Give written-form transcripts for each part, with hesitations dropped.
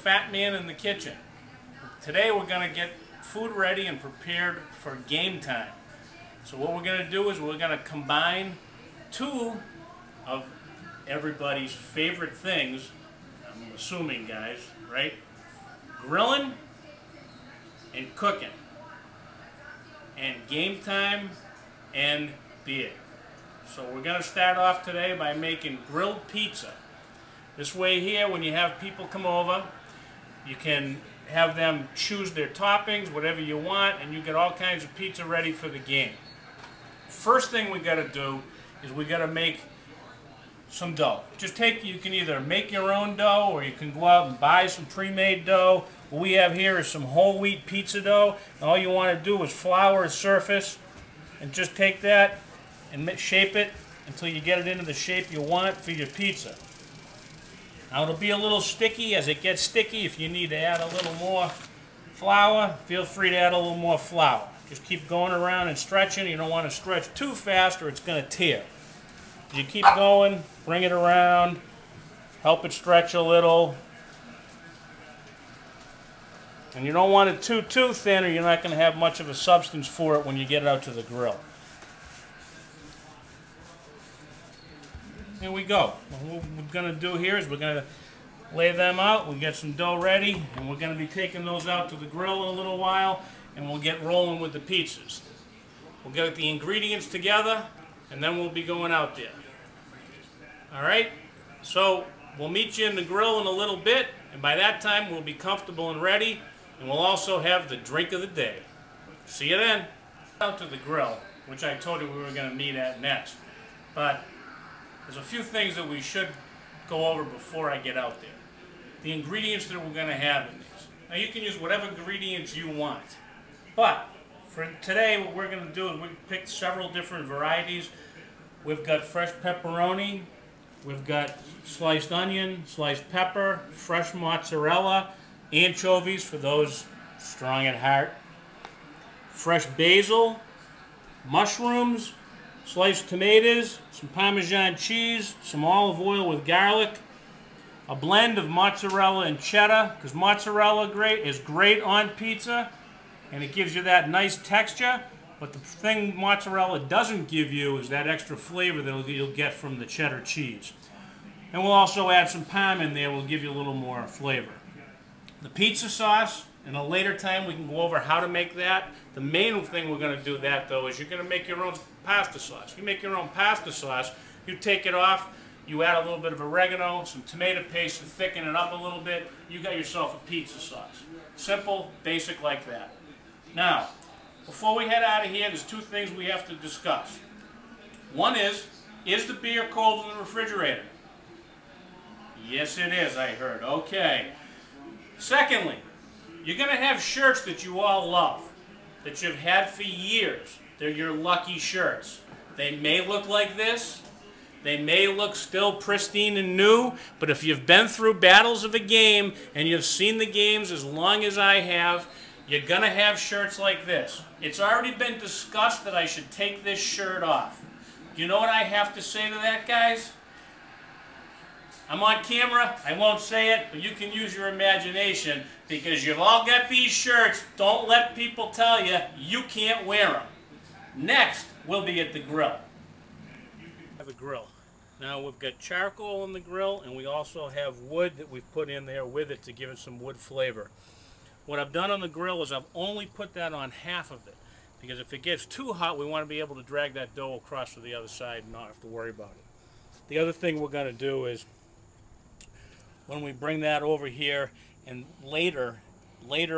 Fatman in the kitchen. Today we're going to get food ready and prepared for game time. So what we're going to do is we're going to combine two of everybody's favorite things, I'm assuming, guys, right? Grilling and cooking. And game time and beer. So we're going to start off today by making grilled pizza. This way here, when you have people come over, you can have them choose their toppings, whatever you want, and you get all kinds of pizza ready for the game. First thing we got to do is we got to make some dough. You can either make your own dough or you can go out and buy some pre-made dough. What we have here is some whole wheat pizza dough. And all you want to do is flour a surface and just take that and shape it until you get it into the shape you want for your pizza. Now it'll be a little sticky. As it gets sticky, if you need to add a little more flour, feel free to add a little more flour. Just keep going around and stretching. You don't want to stretch too fast or it's going to tear. You keep going, bring it around, help it stretch a little. And you don't want it too thin or you're not going to have much of a substance for it when you get it out to the grill. Here we go. What we're going to do here is we're going to lay them out. We'll get some dough ready, and we're going to be taking those out to the grill in a little while, and we'll get rolling with the pizzas. We'll get the ingredients together, and then we'll be going out there. Alright? So, we'll meet you in the grill in a little bit, and by that time we'll be comfortable and ready, and we'll also have the drink of the day. See you then. Out to the grill, which I told you we were going to meet at next. But there's a few things that we should go over before I get out there. The ingredients that we're going to have in these. Now you can use whatever ingredients you want. But for today what we're going to do is we've picked several different varieties. We've got fresh pepperoni, we've got sliced onion, sliced pepper, fresh mozzarella, anchovies for those strong at heart, fresh basil, mushrooms, sliced tomatoes, some Parmesan cheese, some olive oil with garlic, a blend of mozzarella and cheddar, because mozzarella is great on pizza, and it gives you that nice texture, but the thing mozzarella doesn't give you is that extra flavor that you'll get from the cheddar cheese. And we'll also add some Parm in there, will give you a little more flavor. The pizza sauce, in a later time we can go over how to make that. The main thing we're going to do that though is you're going to make your own pasta sauce. You make your own pasta sauce, you take it off, you add a little bit of oregano, some tomato paste to thicken it up a little bit, you got yourself a pizza sauce. Simple, basic like that. Now, before we head out of here, there's two things we have to discuss. One is the beer cold in the refrigerator? Yes it is, I heard. Okay. Secondly, you're going to have shirts that you all love, that you've had for years. They're your lucky shirts. They may look like this. They may look still pristine and new, but if you've been through battles of a game and you've seen the games as long as I have, you're going to have shirts like this. It's already been discussed that I should take this shirt off. You know what I have to say to that, guys? I'm on camera, I won't say it, but you can use your imagination because you've all got these shirts. Don't let people tell you you can't wear them. Next, we'll be at the grill. I have a grill. Now we've got charcoal in the grill and we also have wood that we've put in there with it to give it some wood flavor. What I've done on the grill is I've only put that on half of it because if it gets too hot we want to be able to drag that dough across to the other side and not have to worry about it. The other thing we're going to do is when we bring that over here and later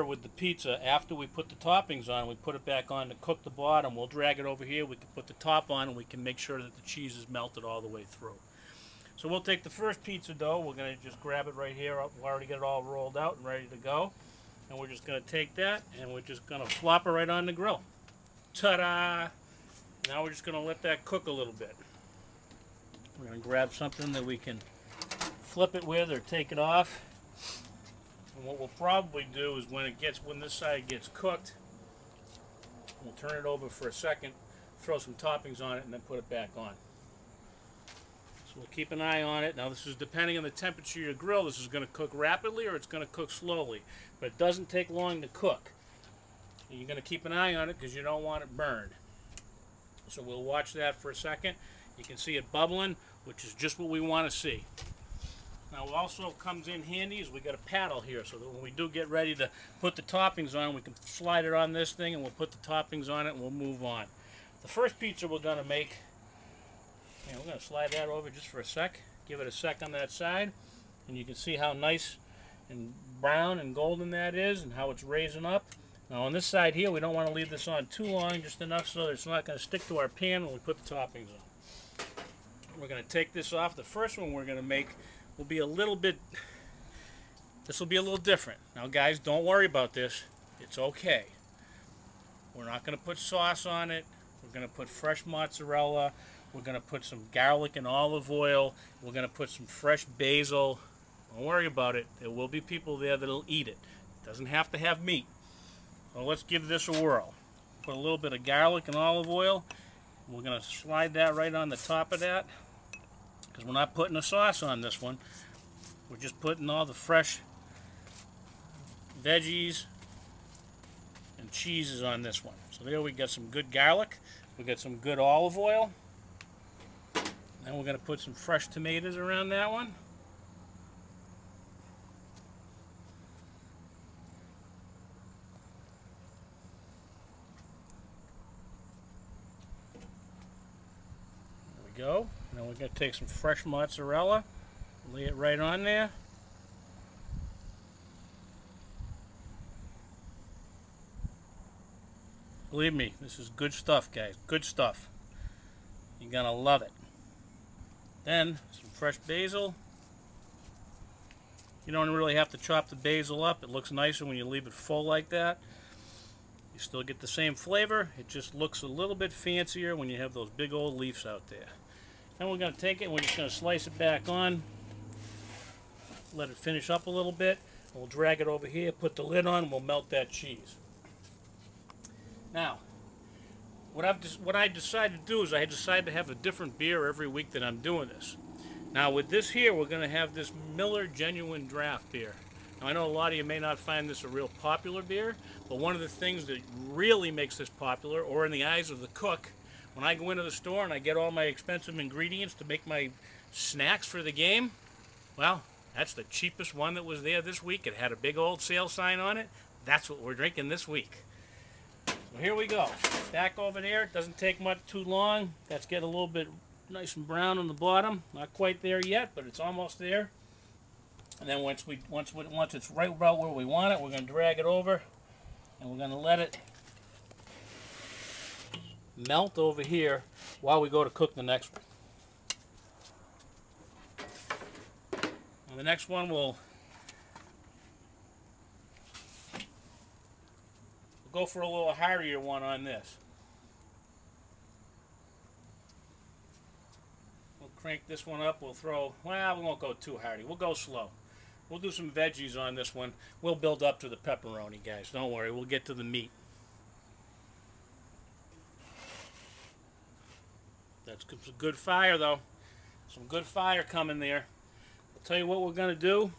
with the pizza, after we put the toppings on, we put it back on to cook the bottom, we'll drag it over here, we can put the top on and we can make sure that the cheese is melted all the way through. So we'll take the first pizza dough, we're going to just grab it right here, we've already got it all rolled out and ready to go. And we're just going to take that and we're just going to flop it right on the grill. Ta-da! Now we're just going to let that cook a little bit. We're going to grab something that we can flip it with or take it off. And what we'll probably do is when this side gets cooked, we'll turn it over for a second, throw some toppings on it, and then put it back on. So we'll keep an eye on it. Now this is depending on the temperature of your grill. This is going to cook rapidly or it's going to cook slowly. But it doesn't take long to cook. And you're going to keep an eye on it because you don't want it burned. So we'll watch that for a second. You can see it bubbling, which is just what we want to see. Now what also comes in handy is we got a paddle here, so that when we do get ready to put the toppings on, we can slide it on this thing and we'll put the toppings on it and we'll move on. The first pizza we're going to make, we're going to slide that over just for a sec. Give it a sec on that side, and you can see how nice and brown and golden that is and how it's raising up. Now on this side here, we don't want to leave this on too long, just enough so that it's not going to stick to our pan when we put the toppings on. We're going to take this off. The first one we're going to make will be a little bit, this will be a little different. Now guys, don't worry about this. It's okay. We're not going to put sauce on it. We're going to put fresh mozzarella. We're going to put some garlic and olive oil. We're going to put some fresh basil. Don't worry about it. There will be people there that'll eat it. It doesn't have to have meat. So let's give this a whirl. Put a little bit of garlic and olive oil. We're going to slide that right on the top of that, because we're not putting a sauce on this one. We're just putting all the fresh veggies and cheeses on this one. So there we got some good garlic. We got some good olive oil. Then we're going to put some fresh tomatoes around that one. There we go. Now we're going to take some fresh mozzarella, lay it right on there. Believe me, this is good stuff, guys. Good stuff. You're going to love it. Then, some fresh basil. You don't really have to chop the basil up. It looks nicer when you leave it full like that. You still get the same flavor. It just looks a little bit fancier when you have those big old leaves out there. Then we're going to take it and we're just going to slice it back on. Let it finish up a little bit. We'll drag it over here, put the lid on, and we'll melt that cheese. Now, what I decided to do is I decided to have a different beer every week that I'm doing this. Now with this here, we're going to have this Miller Genuine Draft beer. Now I know a lot of you may not find this a real popular beer, but one of the things that really makes this popular, or in the eyes of the cook, when I go into the store and I get all my expensive ingredients to make my snacks for the game, well, that's the cheapest one that was there this week. It had a big old sale sign on it. That's what we're drinking this week. So here we go. Back over there. It doesn't take much too long. That's getting a little bit nice and brown on the bottom. Not quite there yet, but it's almost there. And then once it's right about where we want it, we're going to drag it over, and we're going to let it melt over here while we go to cook the next one. And the next one we'll go for a little heartier one on this. We'll crank this one up. We'll throw, well, we won't go too hearty. We'll go slow. We'll do some veggies on this one. We'll build up to the pepperoni, guys. Don't worry. We'll get to the meat. That's some good fire, though. Some good fire coming there. I'll tell you what we're going to do.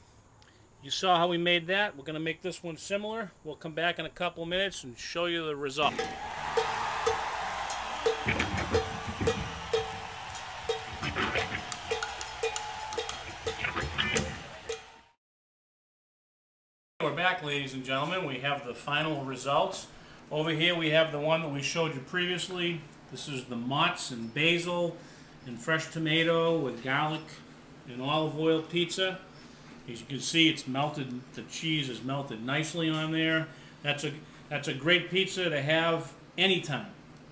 You saw how we made that. We're going to make this one similar. We'll come back in a couple of minutes and show you the result. We're back, ladies and gentlemen. We have the final results. Over here we have the one that we showed you previously. This is the mozz and basil and fresh tomato with garlic and olive oil pizza. As you can see, it's melted. The cheese is melted nicely on there. That's a great pizza to have anytime.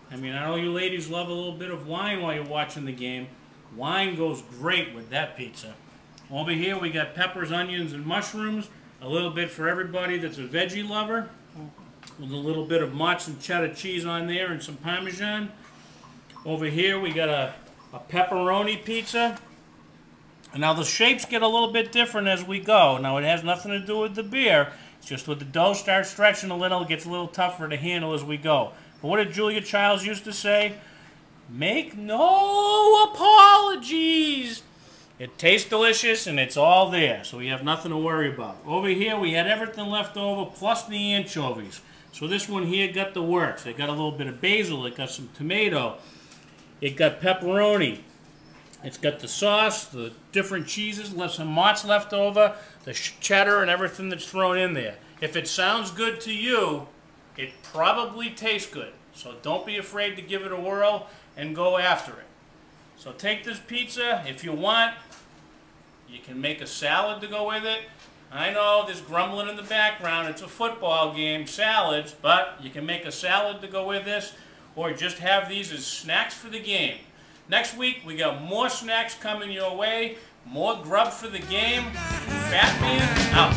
I mean, I know you ladies love a little bit of wine while you're watching the game. Wine goes great with that pizza. Over here we got peppers, onions, and mushrooms. A little bit for everybody that's a veggie lover. With a little bit of mozz and cheddar cheese on there and some Parmesan. Over here we got a pepperoni pizza. And now the shapes get a little bit different as we go. Now it has nothing to do with the beer. It's just when the dough starts stretching a little, it gets a little tougher to handle as we go. But what did Julia Childs used to say? Make no apologies. It tastes delicious, and it's all there, so we have nothing to worry about. Over here, we had everything left over, plus the anchovies. So this one here got the works. It got a little bit of basil, it got some tomato, it got pepperoni, it's got the sauce, the different cheeses, left some mozz left over, the cheddar, and everything that's thrown in there. If it sounds good to you, it probably tastes good. So don't be afraid to give it a whirl and go after it. So take this pizza. If you want, you can make a salad to go with it. I know there's grumbling in the background. It's a football game, salads, but you can make a salad to go with this, or just have these as snacks for the game. Next week, we got more snacks coming your way, more grub for the game. Fatman out.